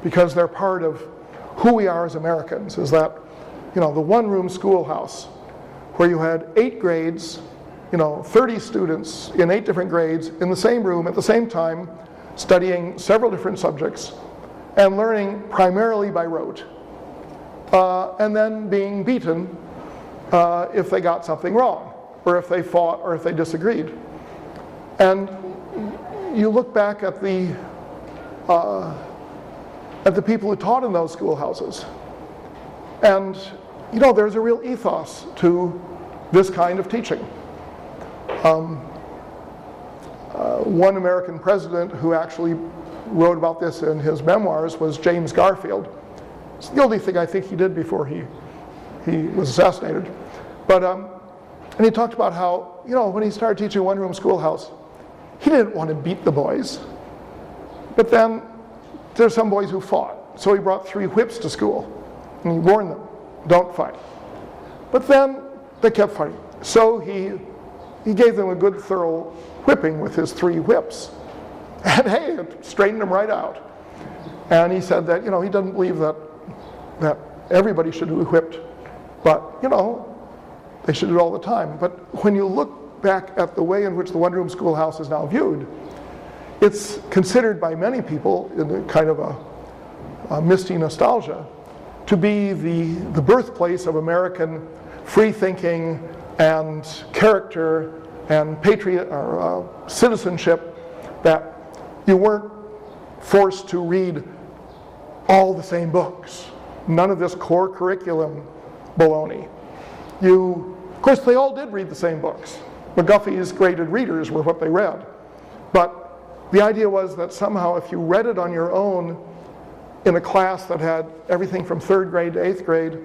because they're part of who we are as Americans, is that, the one-room schoolhouse where you had 8 grades, 30 students in 8 different grades in the same room at the same time, studying several different subjects and learning primarily by rote, and then being beaten if they got something wrong, or if they fought, or if they disagreed. And you look back at the people who taught in those schoolhouses, and there's a real ethos to this kind of teaching. One American president who actually wrote about this in his memoirs was James Garfield. It's the only thing I think he did before he was assassinated. But and he talked about how when he started teaching one-room schoolhouse, he didn't want to beat the boys, but then there's some boys who fought, so he brought 3 whips to school and he warned them, don't fight. But then they kept fighting, so he gave them a good thorough whipping with his 3 whips, and hey, it straightened them right out. And he said that he doesn't believe that everybody should be whipped, but they should do it all the time. But when you look back at the way in which the one-room schoolhouse is now viewed, it's considered by many people in a kind of a misty nostalgia to be the birthplace of American free thinking and character and citizenship, that you weren't forced to read all the same books. None of this core curriculum baloney. Of course, they all did read the same books. McGuffey's graded readers were what they read. But the idea was that somehow if you read it on your own in a class that had everything from 3rd grade to 8th grade,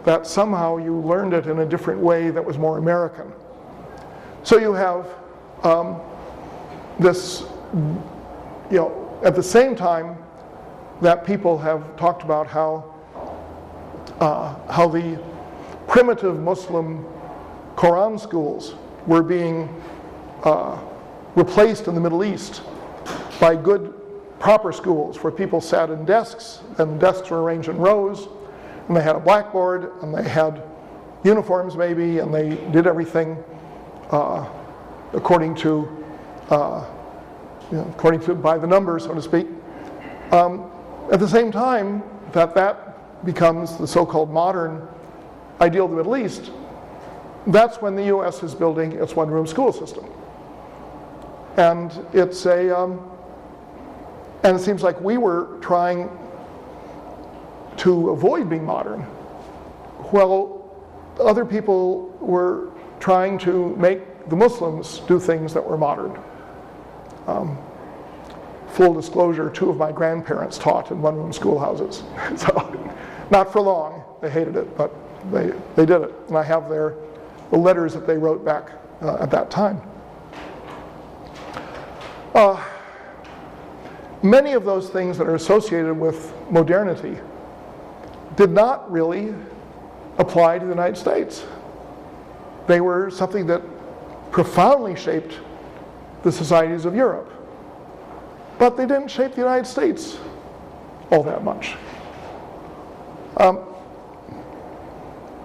that somehow you learned it in a different way that was more American. So you have this, at the same time that people have talked about how the primitive Muslim Quran schools were being replaced in the Middle East by good, proper schools where people sat in desks, and desks were arranged in rows, and they had a blackboard, and they had uniforms maybe, and they did everything according to by the numbers, so to speak. At the same time that becomes the so-called modern ideal of the Middle East, that's when the U.S. is building its one-room school system. And it seems like we were trying to avoid being modern, while other people were trying to make the Muslims do things that were modern. Full disclosure, 2 of my grandparents taught in one-room schoolhouses. So, not for long. They hated it, but they did it. And I have the letters that they wrote back at that time. Many of those things that are associated with modernity did not really apply to the United States. They were something that profoundly shaped the societies of Europe. But they didn't shape the United States all that much.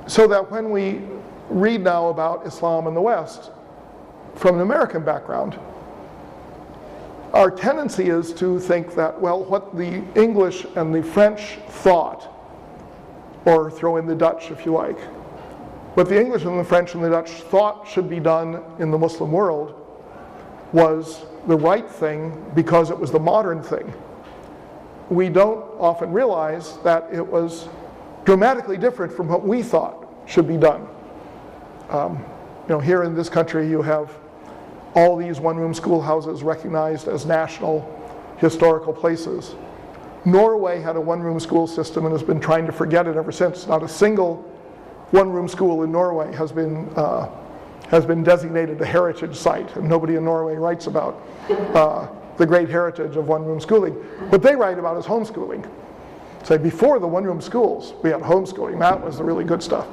So that when we read now about Islam in the West from an American background, our tendency is to think that, well, what the English and the French thought, or throw in the Dutch if you like, what the English and the French and the Dutch thought should be done in the Muslim world was the right thing because it was the modern thing. We don't often realize that it was dramatically different from what we thought should be done. Here in this country you have all these one-room schoolhouses recognized as national historical places. Norway had a one-room school system and has been trying to forget it ever since. Not a single one-room school in Norway has been designated a heritage site, and nobody in Norway writes about the great heritage of one-room schooling. What they write about is homeschooling. Say, before the one-room schools, we had homeschooling. That was the really good stuff.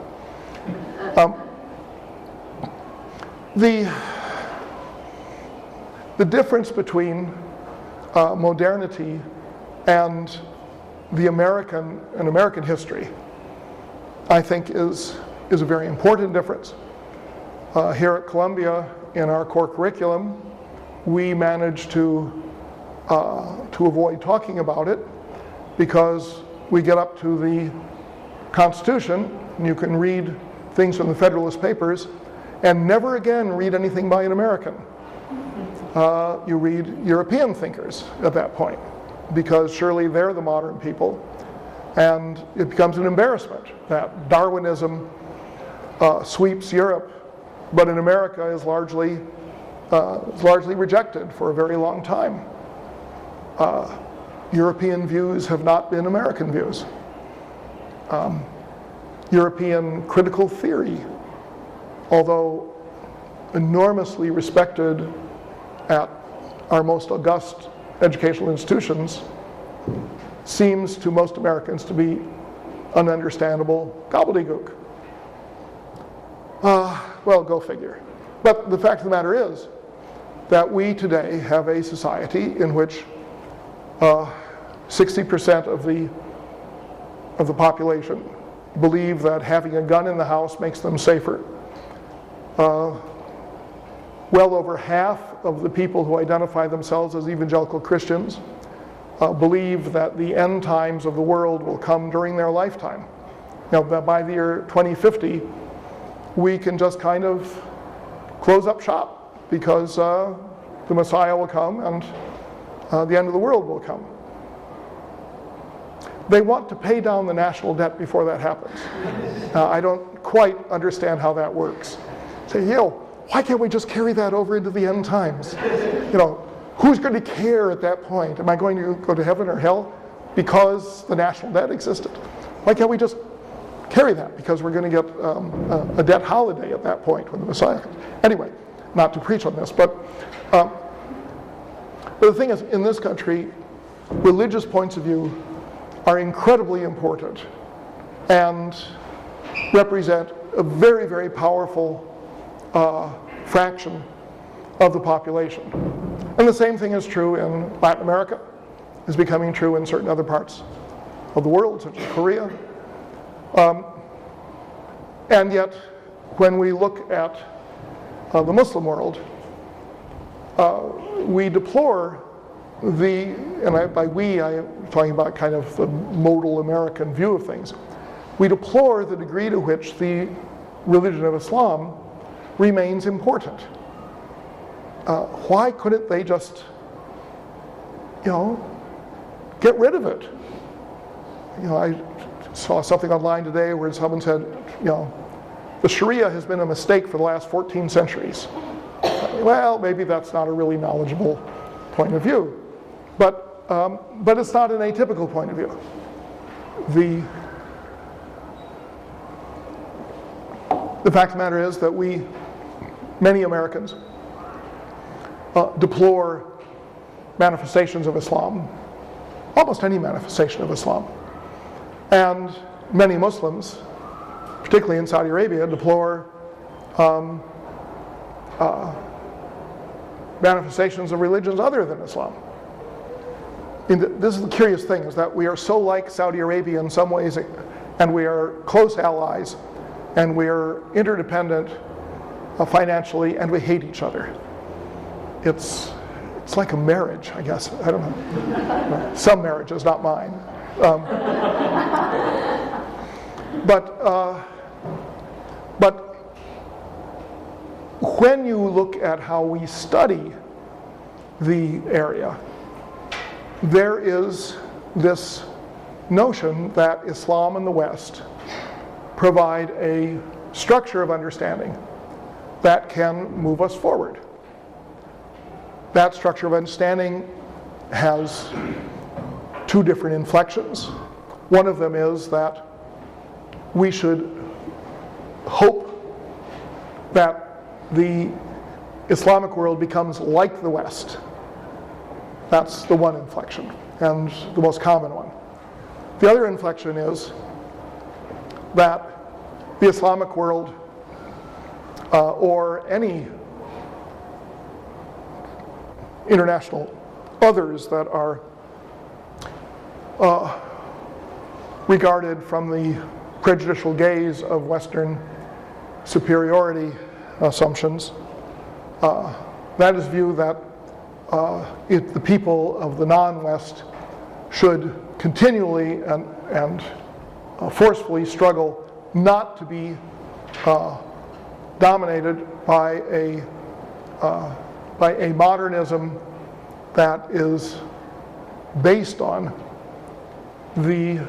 The difference between modernity and American history, I think, is a very important difference. Here at Columbia, in our core curriculum, we managed to avoid talking about it because we get up to the Constitution, and you can read things from the Federalist Papers, and never again read anything by an American. You read European thinkers at that point, because surely they're the modern people, and it becomes an embarrassment that Darwinism sweeps Europe, but in America is largely rejected for a very long time. European views have not been American views. European critical theory, although enormously respected at our most august educational institutions, seems to most Americans to be ununderstandable gobbledygook. Well, go figure. But the fact of the matter is that we today have a society in which 60% of the population believe that having a gun in the house makes them safer. well over half of the people who identify themselves as evangelical Christians believe that the end times of the world will come during their lifetime. Now, by the year 2050, we can just kind of close up shop because the Messiah will come and the end of the world will come. They want to pay down the national debt before that happens. I don't quite understand how that works. Say, why can't we just carry that over into the end times? Who's going to care at that point? Am I going to go to heaven or hell because the national debt existed? Why can't we just carry that? Because we're going to get a debt holiday at that point when the Messiah comes. Anyway, not to preach on this, but the thing is, in this country, religious points of view are incredibly important and represent a very, very powerful fraction of the population. And the same thing is true in Latin America, is becoming true in certain other parts of the world, such as Korea. And yet, when we look at the Muslim world, we deplore by we, I am talking about kind of the modal American view of things. We deplore the degree to which the religion of Islam remains important. Why couldn't they just, get rid of it? I saw something online today where someone said, the Sharia has been a mistake for the last 14 centuries. Well, maybe that's not a really knowledgeable point of view, but it's not an atypical point of view. The fact of the matter is that many Americans, deplore manifestations of Islam, almost any manifestation of Islam. And many Muslims, particularly in Saudi Arabia, deplore manifestations of religions other than Islam. This is the curious thing, is that we are so like Saudi Arabia in some ways, and we are close allies, and we are interdependent financially, and we hate each other. It's like a marriage, I guess. I don't know. Some marriages, not mine. But when you look at how we study the area, there is this notion that Islam and the West provide a structure of understanding that can move us forward. That structure of understanding has two different inflections. One of them is that we should hope that the Islamic world becomes like the West. That's the one inflection, and the most common one. The other inflection is that the Islamic world, or any international others that are regarded from the prejudicial gaze of Western superiority assumptions, that is view that the people of the non-West should continually and forcefully struggle not to be dominated by a modernism that is based on the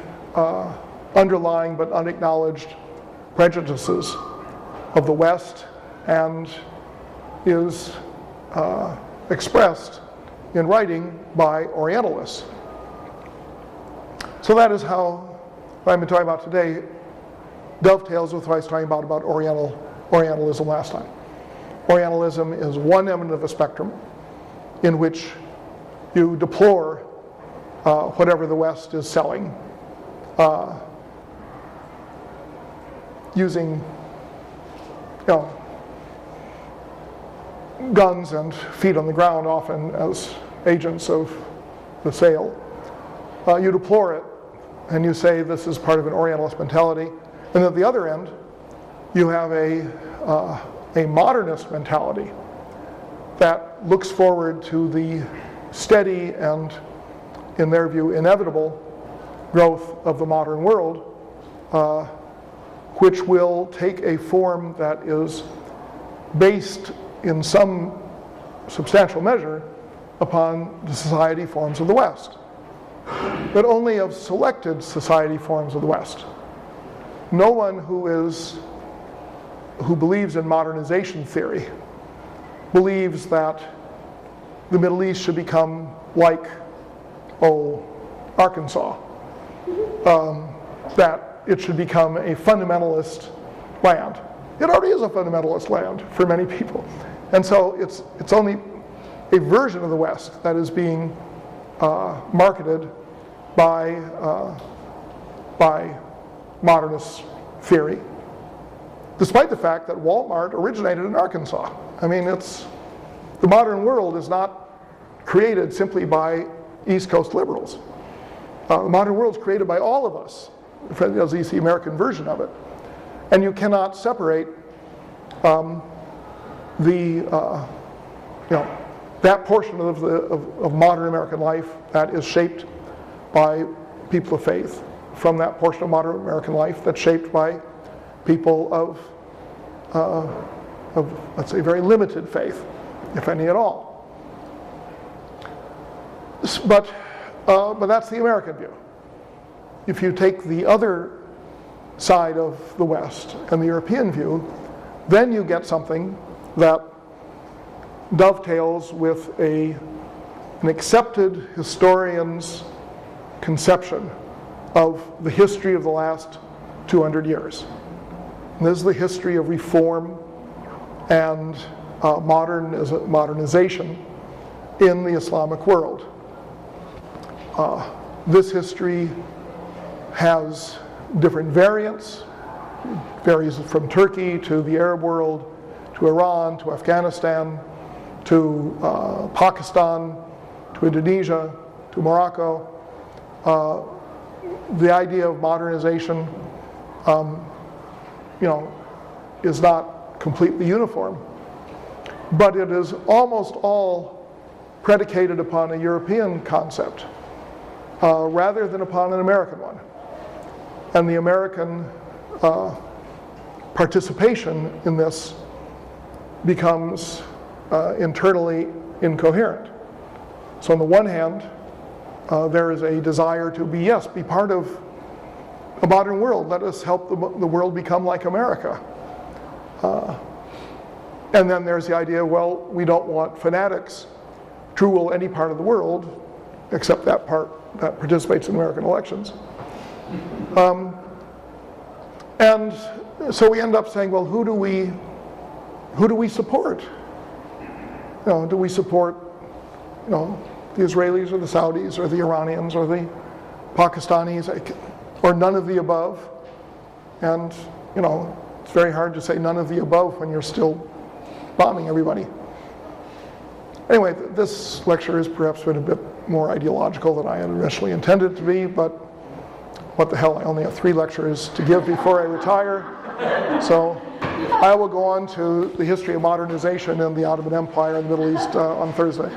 underlying but unacknowledged prejudices of the West, and is expressed in writing by Orientalists. So that is how what I've been talking about today dovetails with what I was talking about Orientalism last time. Orientalism is one end of a spectrum in which you deplore whatever the West is selling, using guns and feet on the ground often as agents of the sale. You deplore it, and you say this is part of an Orientalist mentality. And at the other end, you have a modernist mentality that looks forward to the steady and, in their view, inevitable growth of the modern world, which will take a form that is based in some substantial measure upon the society forms of the West, but only of selected society forms of the West. No one who believes in modernization theory believes that the Middle East should become like, Arkansas, that it should become a fundamentalist land. It already is a fundamentalist land for many people. And so it's only a version of the West that is being marketed by modernist theory, despite the fact that Walmart originated in Arkansas. I mean, the modern world is not created simply by East Coast liberals. The modern world is created by all of us, at least the American version of it. And you cannot separate that portion of modern American life that is shaped by people of faith from that portion of modern American life that's shaped by people of let's say, very limited faith, if any at all. But that's the American view. If you take the other side of the West and the European view, then you get something that dovetails with an accepted historian's conception of the history of the last 200 years. And this is the history of reform and modernization in the Islamic world. This history has different variants, varies from Turkey to the Arab world, to Iran, to Afghanistan, to Pakistan, to Indonesia, to Morocco. The idea of modernization, is not completely uniform, but it is almost all predicated upon a European concept rather than upon an American one. And the American participation in this becomes internally incoherent. So on the one hand, there is a desire to be part of a modern world. Let us help the world become like America. And then there's the idea, we don't want fanatics to rule any part of the world except that part that participates in American elections. And so we end up saying, who do we support? Do we support, the Israelis or the Saudis or the Iranians or the Pakistanis or none of the above? And, it's very hard to say none of the above when you're still bombing everybody. Anyway, this lecture has perhaps been a bit more ideological than I had initially intended it to be, but what the hell, I only have 3 lectures to give before I retire. So I will go on to the history of modernization in the Ottoman Empire and the Middle East on Thursday.